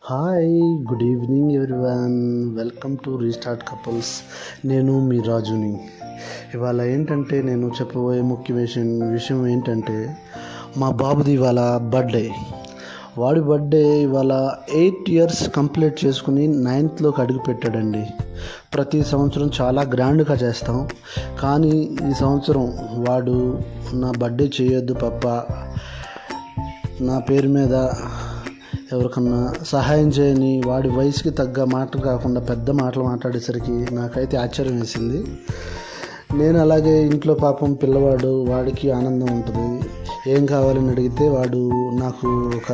Hi, good evening everyone. Welcome to restart couples. నేను మీ రాజుని. ఇవాళ ఏంటంటే నేను చెప్పబోయే ముఖ్య విషయం ఏంటంటే మా బాబుది ఇవాళ బర్త్డే. వాడి బర్త్డే ఇవాళ 8 years కంప్లీట్ చేసుకుని 9th అడుగు పెట్టాడండి. ప్రతి సంవత్సరం చాలా గ్రాండ్గా చేస్తాం, కానీ ఈ సంవత్సరం వాడు నా బర్త్డే చేయొద్దు పప్ప, నా పేరు మీద ఎవరికన్నా సహాయం చేయని వాడి వయసుకి తగ్గ మాట కాకుండా పెద్ద మాటలు మాట్లాడేసరికి నాకైతే ఆశ్చర్యం వేసింది. నేను అలాగే ఇంట్లో పాపం పిల్లవాడు, వాడికి ఆనందం ఉంటుంది. ఏం కావాలని అడిగితే వాడు నాకు ఒక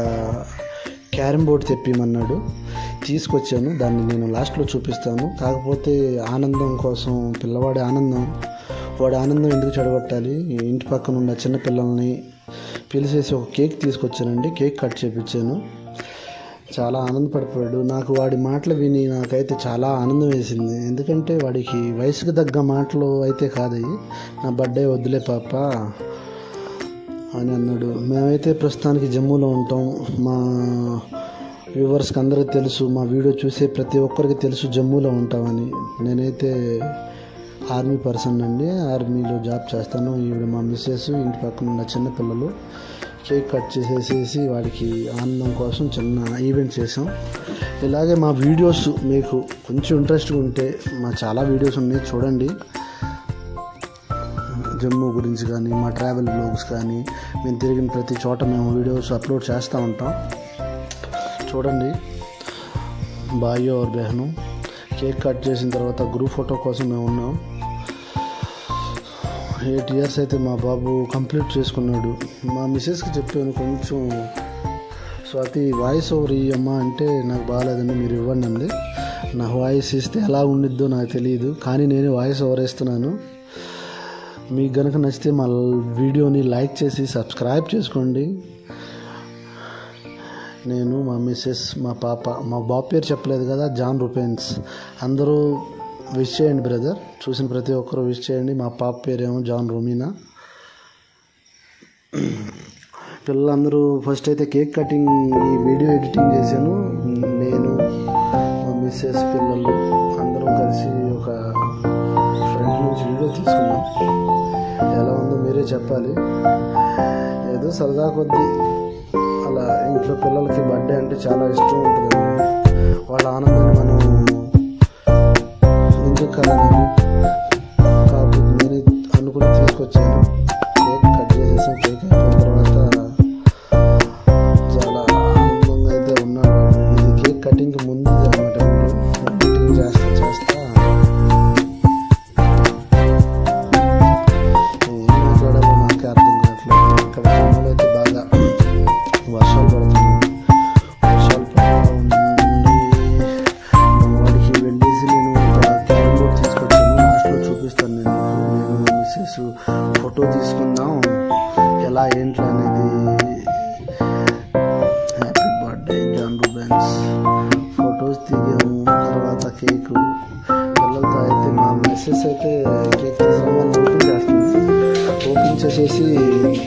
క్యారమ్ బోర్డ్ తెప్పిమన్నాడు. తీసుకొచ్చాను, దాన్ని నేను లాస్ట్లో చూపిస్తాను. కాకపోతే ఆనందం కోసం, పిల్లవాడి ఆనందం, వాడి ఆనందం ఎందుకు చెడగొట్టాలి? ఇంటి పక్కన ఉన్న చిన్న పిల్లల్ని పిలిచేసి ఒక కేక్ తీసుకొచ్చానండి. కేక్ కట్ చేయించాను. చాలా ఆనందపడిపోయాడు. నాకు వాడి మాటలు విని నాకైతే చాలా ఆనందం వేసింది. ఎందుకంటే వాడికి వయసుకు తగ్గ మాటలు అయితే కాదయ్యి. నా బర్త్డే వద్దులే పాప అని అన్నాడు. మేమైతే ప్రస్తుతానికి జమ్మూలో ఉంటాం. మా వ్యూవర్స్కి అందరికీ తెలుసు, మా వీడియో చూసే ప్రతి ఒక్కరికి తెలుసు జమ్మూలో ఉంటామని. నేనైతే ఆర్మీ పర్సన్ అండి, ఆర్మీలో జాబ్ చేస్తాను. ఈవిడ మా మిస్సెస్, ఇంటి పక్కన ఉన్న చిన్నపిల్లలు. కేక్ కట్ చేసేసి వాడికి ఆనందం కోసం చిన్న ఈవెంట్ చేసాం. ఇలాగే మా వీడియోస్ మీకు కొంచెం ఇంట్రెస్ట్గా ఉంటే మా చాలా వీడియోస్ ఉన్నాయి, చూడండి. జమ్మూ గురించి కానీ, మా ట్రావెల్ బ్లాగ్స్ కానీ, మేము తిరిగిన ప్రతి చోట మేము వీడియోస్ అప్లోడ్ చేస్తూ ఉంటాం, చూడండి. భాయ్యో और బహను. కేక్ కట్ చేసిన తర్వాత గ్రూప్ ఫోటో కోసం మేము ఉన్నాం. 8 years అయితే మా బాబు కంప్లీట్ చేసుకున్నాడు. మా మిస్సెస్కి చెప్పాను, కొంచెం స్వాతి వాయిస్ ఓవర్ ఇవ్వమ్మా అంటే, నాకు బాగాలేదండి మీరు ఇవ్వండి అంది. నా వాయిస్ ఇస్తే ఎలా ఉండిద్దో నాకు తెలియదు, కానీ నేను వాయిస్ ఓవర్ ఇస్తున్నాను. మీకు కనుక నచ్చితే మా వీడియోని లైక్ చేసి సబ్స్క్రైబ్ చేసుకోండి. నేను, మా మిస్సెస్, మా పాప, మా బాబు పేరు చెప్పలేదు కదా, జాన్ రూపెన్స్. అందరూ విష్ చేయండి బ్రదర్, చూసిన ప్రతి ఒక్కరు విష్ చేయండి. మా పాప పేరేమో జాన్ రోమీనా. పిల్లలందరూ ఫస్ట్ అయితే కేక్ కటింగ్, ఈ వీడియో ఎడిటింగ్ చేశాను. నేను, మా మిస్సెస్, పిల్లలు అందరం కలిసి ఒక ఫ్రంట్ నుంచి వీడియో తీసుకున్నాం. ఎలా ఉందో మీరే చెప్పాలి. ఏదో సరదా కొద్దీ అలా ఇంట్లో పిల్లలకి బర్త్డే అంటే చాలా ఇష్టం ఉంటుంది. వాళ్ళ ఆనందాన్ని మనం ఎందుకు కలగాలి? కాబట్టి నేను అనుకుని తీసుకొచ్చాను. కేక్ కట్ చేసేసాను. కేక్ అయిపోయిన తర్వాత చాలా ఆనందంగా అయితే ఉన్నాడు. ఇది కేక్ కటింగ్కి ముందు అనమాట. ఎడిటింగ్ చేస్తా ఏం మాట్లాడాలో నాకే అర్థం కావట్లేదు. ఇక్కడ జమ్మూలో అయితే బాగా వర్షాలు పడుతుంది. వర్షాలు పడుతూ ఉండి వాడికి వెళ్ళేసి నేను క్యారమ్ బోర్డ్ తీసుకొచ్చాను. లాస్ట్లో చూపిస్తాను. నేను మిస్సెస్ ఫోటో తీసుకుందాం ఎలా ఏంటి అనేది. Happy birthday John Rubens. Photos దిగాము. తర్వాత కేకు పిల్లలతో అయితే మా మిస్సెస్ అయితే కేక్ తీసుకురామని ఓపెన్ చేస్తుంది. ఓపెన్ చేసేసి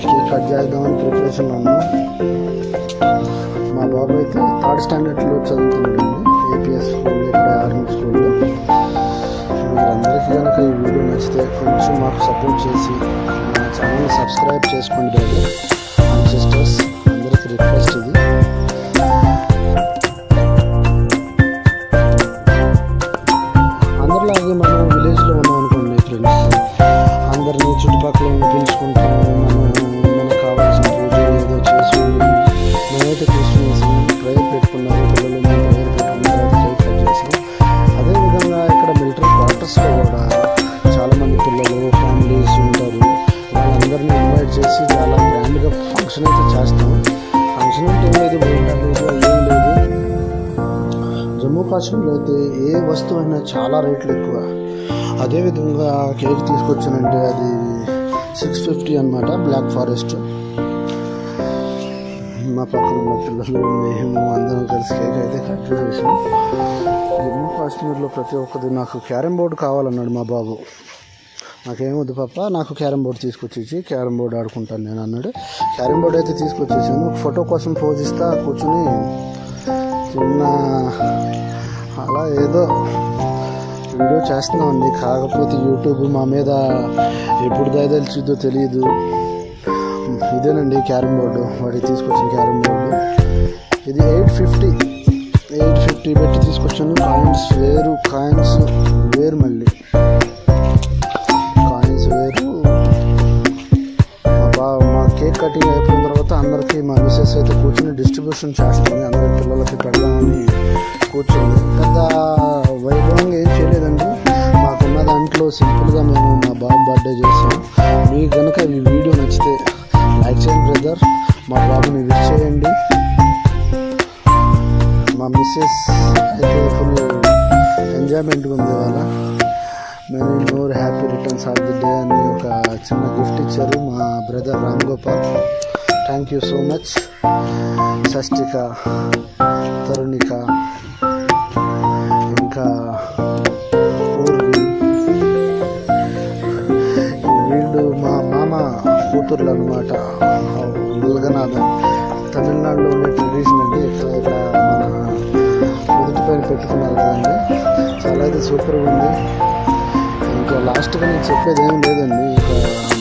కేక్ కట్ చేద్దామని ప్రిపరేషన్లో ఉన్నాం. మా బాబు అయితే 3rd standard చదువుతున్నాడండి, ఏపీఎస్ స్కూల్, ఇక్కడ ఆర్మీ స్కూల్లో. మీరందరికీ కనుక ఈ వీడియో నచ్చితే కొంచెం మాకు సపోర్ట్ చేసి మా ఛానల్ని సబ్స్క్రైబ్ చేసుకోండి బ్రదర్ అండ్ సిస్టర్స్. అందరికీ రిక్వెస్ట్ ఇది. అందరిలాగే మనం విలేజ్లో ఉన్నాం అనుకోండి ఫ్రెండ్స్, అందరినీ చుట్టుపక్కల పిలుచుకుంటాం. మనకు కావాల్సిన పూజ ఏదో చేసుకుని మేమైతే క్రిస్మస్ ప్రేయర్ పెట్టుకున్నాము. పిల్లలు మేము ప్రేయర్ పెట్టుకున్న కేక్ కట్ చేసాం. అదేవిధంగా ఇక్కడ మిలిటరీ క్వార్టర్స్లో కూడా చాలామంది పిల్లలు, ఫ్యామిలీస్ ఉంటారు. వాళ్ళందరినీ ఇన్వైట్ చేసి చాలా గ్రాండ్గా ఫంక్షన్ అయితే చేస్తాం. ఫంక్షన్ అంటే ఏం లేదు, ఏం లేదు. జమ్మూ కాశ్మీర్లో అయితే ఏ వస్తువు అయినా చాలా రేట్లు ఎక్కువ. అదేవిధంగా కేక్ తీసుకొచ్చానంటే అది 650 అనమాట, బ్లాక్ ఫారెస్ట్. మా పక్కన ఉన్న పిల్లలు, మేము అందరం కలిసి కేక్ అయితే కట్ చేసాం. జమ్మూ కాశ్మీర్లో ప్రతి ఒక్కది నాకు క్యారమ్ బోర్డు కావాలన్నాడు మా బాబు. నాకేమొద్దు పాప, నాకు క్యారమ్ బోర్డు తీసుకొచ్చేసి క్యారమ్ బోర్డు ఆడుకుంటాను నేను అన్నాడు. క్యారమ్ బోర్డు అయితే తీసుకొచ్చేసాను. ఫోటో కోసం పోజ్ ఇస్తా కూర్చుని చిన్న అలా ఏదో వీడియో చేస్తున్నామండి. కాకపోతే యూట్యూబ్ మా మీద ఎప్పుడు దయదలిచిద్దో తెలియదు. ఇదేనండి క్యారమ్ బోర్డు, వాడికి తీసుకొచ్చిన క్యారమ్ బోర్డు. ఇది 850 పెట్టి తీసుకొచ్చాను. కాయిన్స్ వేరు మళ్ళీ కాయిన్స్ వేరు. మా కేక్ కటింగ్ అయిపోయిన తర్వాత అందరికీ మా మిసెస్ అయితే కూర్చొని డిస్ట్రిబ్యూషన్ చేస్తుంది. అందరి పిల్లలకి పెడదామని కూర్చొని పెద్ద వైభవంగా ఏం చేయలేదండి. మాకున్న దాంట్లో సింపుల్గా మేము మా బాబు బర్త్డే చేసాం. మీకు కనుక ఈ వీడియో నచ్చితే లైక్ చేయండి బ్రదర్, మా బాబుని విష్ చేయండి. మా మిస్సెస్ అయితే ఫుల్ ఎంజాయ్మెంట్గా ఉంది. వాళ్ళ many more happy returns of the day అని ఒక చిన్న గిఫ్ట్ ఇచ్చారు మా brother Ram Gopal. Thank you so much. Shashtika, Tarunika, ఇంకా పూర్వి, వీళ్ళు మా మామ కూతుర్లు అనమాట. ముల్గనాథం తమిళనాడులో ఉండే ట్రెడిషన్ అండి. ఇక్కడ మన మొదటి పైన పెట్టుకున్నారు కదండి. చాలా అయితే సూపర్గా ఉంది. ఇంకా లాస్ట్గా నేను చెప్పేది ఏం లేదండి. ఇంకా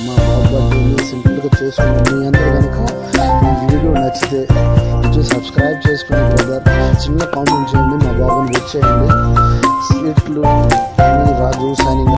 మా బాబు బర్త్డేని సింపుల్గా చేసుకున్నాను. మీ అందరూ కనుక ఈ వీడియో నచ్చితే కొంచెం సబ్స్క్రైబ్ చేసుకుని బ్రదర్, చిన్న కామెంట్ చేయండి, మా బాబుని విష్ చేయండి. స్వీట్లు రాజు సైనింగ్.